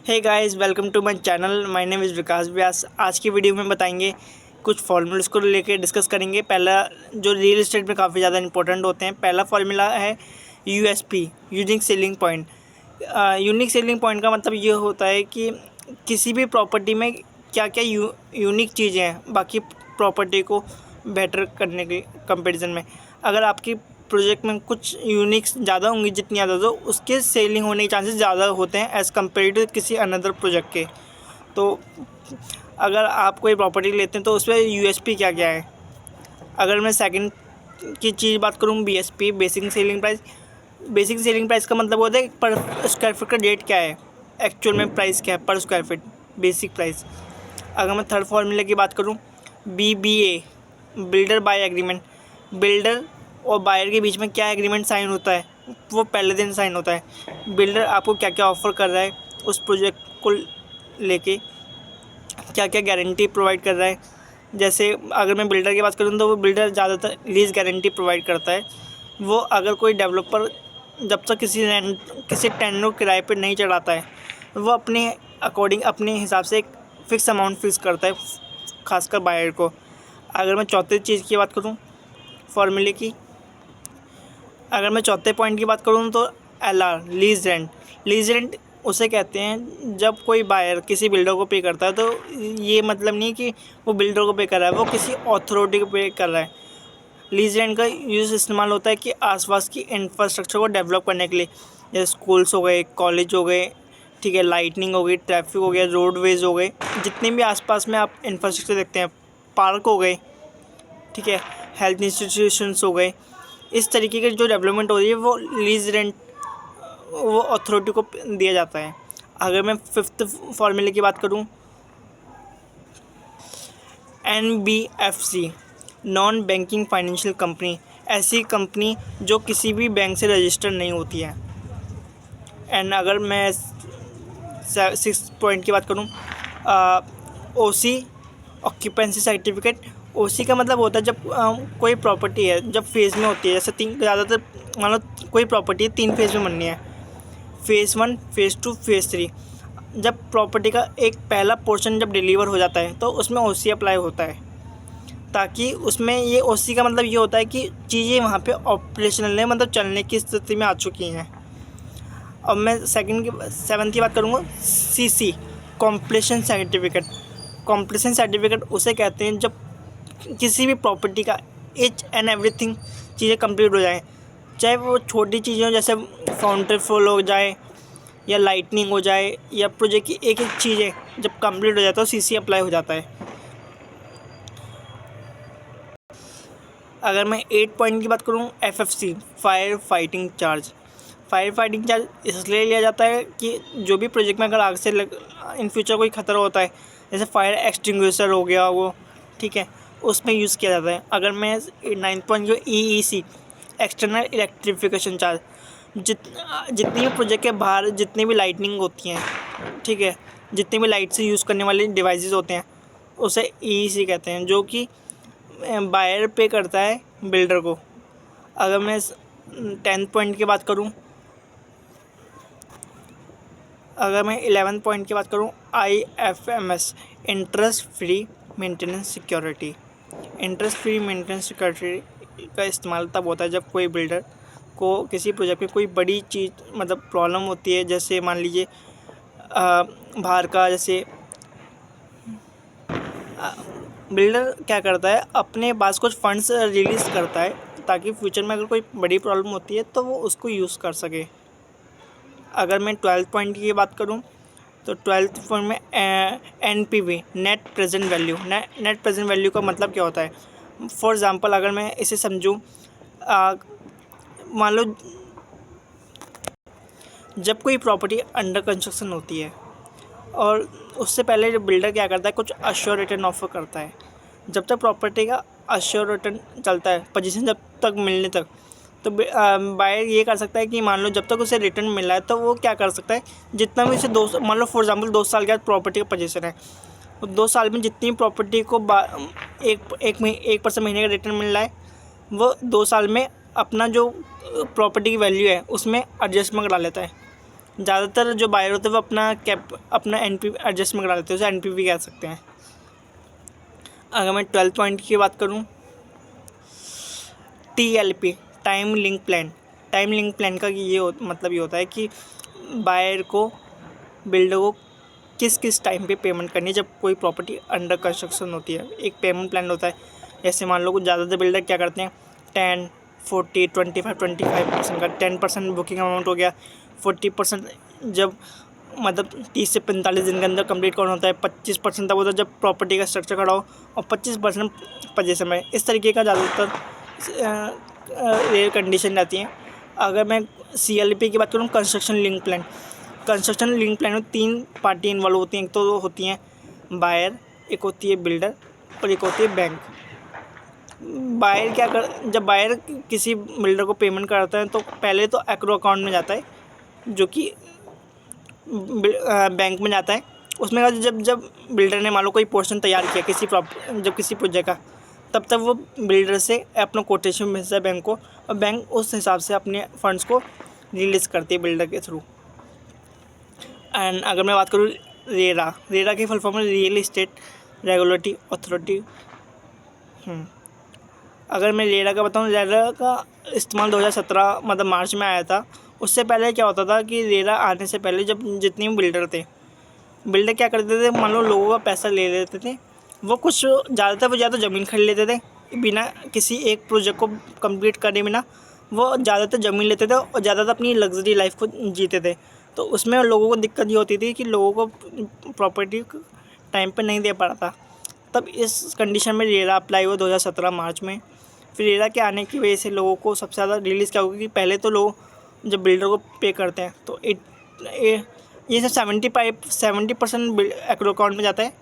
Hey guys, welcome to my channel. My name is Vikas Vyas. आज की video में बताएंगे कुछ फॉर्मूलाज को लेकर डिस्कस करेंगे। पहला जो रियल एस्टेट में काफ़ी ज़्यादा इंपॉर्टेंट होते हैं, पहला फॉर्मूला है USP, unique selling point. Unique selling point का मतलब ये होता है कि किसी भी प्रॉपर्टी में क्या क्या यूनिक चीज़ें हैं बाकी प्रॉपर्टी को बेटर करने के कंपैरिजन में। अगर आपकी प्रोजेक्ट में कुछ यूनिक्स ज़्यादा होंगी, जितनी ज़्यादा तो उसके सेलिंग होने के चांसेस ज़्यादा होते हैं एज़ कम्पेयर टू किसी अनदर प्रोजेक्ट के। तो अगर आप कोई प्रॉपर्टी लेते हैं तो उसमें यूएसपी क्या क्या है। अगर मैं सेकंड की चीज़ बात करूँ, BSP, basic selling price. Basic selling price का मतलब होता है पर स्क्वायर फीट का रेट क्या है, एक्चुअल में प्राइस क्या है पर स्क्वायर फीट, बेसिक प्राइस। अगर मैं थर्ड फॉर्मूले की बात करूँ, BBA, builder by agreement. Builder और बायर के बीच में क्या एग्रीमेंट साइन होता है, वो पहले दिन साइन होता है। बिल्डर आपको क्या क्या ऑफ़र कर रहा है उस प्रोजेक्ट को लेके, क्या क्या गारंटी प्रोवाइड कर रहा है। जैसे अगर मैं बिल्डर की बात करूँ तो वो बिल्डर ज़्यादातर लीज गारंटी प्रोवाइड करता है। वो अगर कोई डेवलपर जब तक किसी टेंट को किराए पर नहीं चढ़ाता है, वो अपने अकॉर्डिंग अपने हिसाब से एक फ़िक्स अमाउंट फिक्स करता है, खासकर बायर को। अगर मैं चौथी चीज़ की बात करूँ फॉर्मूले की, अगर मैं चौथे पॉइंट की बात करूँ तो LR, lease rent. Lease rent उसे कहते हैं जब कोई बायर किसी बिल्डर को पे करता है, तो ये मतलब नहीं कि वो बिल्डर को पे कर रहा है, वो किसी अथॉरिटी को पे कर रहा है। लीज रेंट का यूज़ इस्तेमाल होता है कि आसपास की इंफ्रास्ट्रक्चर को डेवलप करने के लिए, जैसे स्कूल्स हो गए, कॉलेज हो गए, ठीक है, लाइटनिंग हो गई, ट्रैफिक हो गया, रोडवेज हो गए, जितने भी आसपास में आप इंफ्रास्ट्रक्चर देखते हैं, पार्क हो गए, ठीक है, हेल्थ इंस्टीट्यूशंस हो गए, इस तरीके की जो डेवलपमेंट हो रही है वो लीज रेंट वो अथॉरिटी को दिया जाता है। अगर मैं फिफ्थ फॉर्मूले की बात करूं, NBFC, non banking financial company, ऐसी कंपनी जो किसी भी बैंक से रजिस्टर नहीं होती है। एंड अगर मैं सिक्स पॉइंट की बात करूं, ओसी, ऑक्यूपेंसी सर्टिफिकेट। ओसी का मतलब होता है जब कोई प्रॉपर्टी है जब फेज़ में होती है, जैसे ज़्यादातर मान लो कोई प्रॉपर्टी है 3 फेज़ में बननी है, फ़ेज़ 1, फ़ेज़ 2, फ़ेज़ 3। जब प्रॉपर्टी का एक पहला पोर्शन जब डिलीवर हो जाता है तो उसमें ओसी अप्लाई होता है, ताकि उसमें ये ओसी का मतलब ये होता है कि चीज़ें वहाँ पे ऑपरेशनल है, मतलब चलने की स्थिति में आ चुकी हैं। अब मैं सेवन्थ की बात करूँगा, CC, completion certificate. Completion certificate उसे कहते हैं जब किसी भी प्रॉपर्टी का ईच एंड एवरीथिंग चीज़ें कंप्लीट हो जाएं, चाहे वो छोटी चीज़ें हो जैसे फाउंटेन फॉल हो जाए या लाइटनिंग हो जाए, या प्रोजेक्ट की एक एक चीज़ें जब कंप्लीट हो जाता है तो सीसी अप्लाई हो जाता है। अगर मैं 8 पॉइंट की बात करूँ, FFC, fire fighting charge. Fire fighting charge इसलिए लिया जाता है कि जो भी प्रोजेक्ट में अगर आग से इन फ्यूचर कोई ख़तरा होता है, जैसे फायर एक्सटिंग्विशर हो गया वो, ठीक है, उसमें यूज़ किया जाता है। अगर मैं 9 पॉइंट जो ईईसी, एक्सटर्नल इलेक्ट्रिफिकेशन चार्ज, जितनी भी प्रोजेक्ट के बाहर जितनी भी लाइटनिंग होती हैं, ठीक है, जितनी भी लाइट से यूज़ करने वाले डिवाइसेस होते हैं, उसे ईईसी कहते हैं, जो कि बायर पे करता है बिल्डर को। अगर मैं 10 पॉइंट की बात करूं, अगर मैं 11 पॉइंट की बात करूं, IFMS, interest free maintenance security. Interest free maintenance security का इस्तेमाल तब होता है जब कोई बिल्डर को किसी प्रोजेक्ट में कोई बड़ी चीज़ मतलब प्रॉब्लम होती है, जैसे मान लीजिए बाहर का, जैसे बिल्डर क्या करता है, अपने पास कुछ फंड्स रिलीज़ करता है ताकि फ्यूचर में अगर कोई बड़ी प्रॉब्लम होती है तो वो उसको यूज़ कर सके। अगर मैं 12 पॉइंट की बात करूं तो 12 पॉइंट में NPV, net present value. Net present value का मतलब क्या होता है, फॉर एग्ज़ाम्पल अगर मैं इसे समझूं, मान लो जब कोई प्रॉपर्टी अंडर कंस्ट्रक्शन होती है और उससे पहले जो बिल्डर क्या करता है, कुछ अश्योर रिटर्न ऑफर करता है। जब तक प्रॉपर्टी का अश्योर रिटर्न चलता है, पोजीशन जब तक मिलने तक, तो बायर ये कर सकता है कि मान लो जब तक उसे रिटर्न मिला है तो वो क्या कर सकता है, जितना भी उसे मान लो फॉर एग्जांपल 2 साल के बाद प्रॉपर्टी का पोजीशन है, तो 2 साल में जितनी प्रॉपर्टी को 1% महीने का रिटर्न मिल रहा है, वो 2 साल में अपना जो प्रॉपर्टी की वैल्यू है उसमें एडजस्टमेंट करा लेता है। ज़्यादातर जो बायर होते हैं वो अपना NPV एडजस्टमेंट करा लेते हैं, उसे NPV कह सकते हैं। अगर मैं 12 पॉइंट की बात करूँ, TLP time link plan. Time link plan का मतलब ये होता है कि बायर को बिल्डर को किस किस टाइम पे पेमेंट करनी है जब कोई प्रॉपर्टी अंडर कंस्ट्रक्शन होती है। एक पेमेंट प्लान होता है। जैसे मान लो कुछ ज़्यादातर बिल्डर क्या करते हैं, 10, 40, 25% का 10% बुकिंग अमाउंट हो गया, 40% जब मतलब 30 से 45 दिन के अंदर कंप्लीट करना होता है, 25% तब होता है जब प्रॉपर्टी का स्ट्रक्चर खड़ा हो, और 25% पजेशन में। इस तरीके का ज़्यादातर रेयर कंडीशन रहती हैं। अगर मैं CLP की बात करूँ, construction link plan. Construction link plan में 3 पार्टी इन्वॉल्व होती हैं। एक तो होती हैं बायर, एक होती है बिल्डर, और एक होती है बैंक। जब बायर किसी बिल्डर को पेमेंट कराता है तो पहले तो एस्क्रो अकाउंट में जाता है, जो कि बैंक में जाता है। उसमें जब बिल्डर ने मान लो कोई पोर्शन तैयार किया किसी प्रोजेक्ट का, तब तक वो बिल्डर से अपना कोटेशन मिलता है बैंक को, और बैंक उस हिसाब से अपने फंड्स को रिलीज़ करती है बिल्डर के थ्रू। एंड अगर मैं बात करूँ रेरा की फुल फॉर्म है रियल इस्टेट रेगुलेटरी अथॉरिटी। अगर मैं रेरा का बताऊँ, रेरा का इस्तेमाल 2017 मतलब मार्च में आया था। उससे पहले क्या होता था कि रेरा आने से पहले जब जितने भी बिल्डर क्या करते थे, मान लो लोगों का पैसा ले लेते थे, वो ज़्यादातर ज़मीन खरीद लेते थे बिना किसी एक प्रोजेक्ट को कंप्लीट करे बिना। वो ज़्यादातर ज़मीन लेते थे और ज़्यादातर अपनी लग्जरी लाइफ को जीते थे। तो उसमें लोगों को दिक्कत ये होती थी कि लोगों को प्रॉपर्टी टाइम पे नहीं दे पा रहा था। तब इस कंडीशन में रेरा अप्लाई हुआ 2017 मार्च में। फिर रेरा के आने की वजह से लोगों को सबसे ज़्यादा रिलीज़ क्या होगा कि पहले तो लोग जब बिल्डर को पे करते हैं तो ये सब 70% एस्क्रो अकाउंट में जाता है,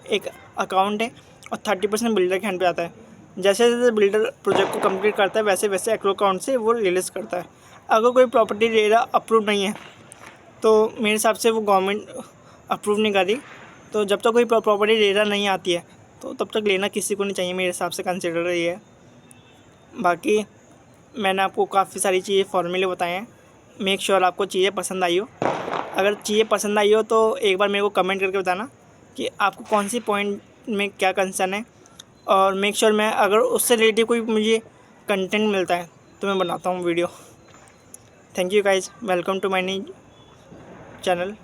एक अकाउंट है, और 30% बिल्डर के हैंड पे आता है। जैसे जैसे बिल्डर प्रोजेक्ट को कंप्लीट करता है वैसे वैसे एस्क्रो अकाउंट से वो रिलीज़ करता है। अगर कोई प्रॉपर्टी रेरा अप्रूव नहीं है तो मेरे हिसाब से वो गवर्नमेंट अप्रूव नहीं कर रही। तो जब तक कोई प्रॉपर्टी रेरा नहीं आती है तो तब तक लेना किसी को नहीं चाहिए, मेरे हिसाब से कंसिडर ये है। बाकी मैंने आपको काफ़ी सारी चीज़ें फॉर्मूले बताए हैं। मेक श्योर आपको चीज़ें पसंद आई हो। अगर चीज़ें पसंद आई हो तो एक बार मेरे को कमेंट करके बताना कि आपको कौन सी पॉइंट में क्या कंसर्न है, और मेक श्योर मैं अगर उससे रिलेटेड कोई मुझे कंटेंट मिलता है तो मैं बनाता हूँ video. Thank you guys, welcome to my new channel.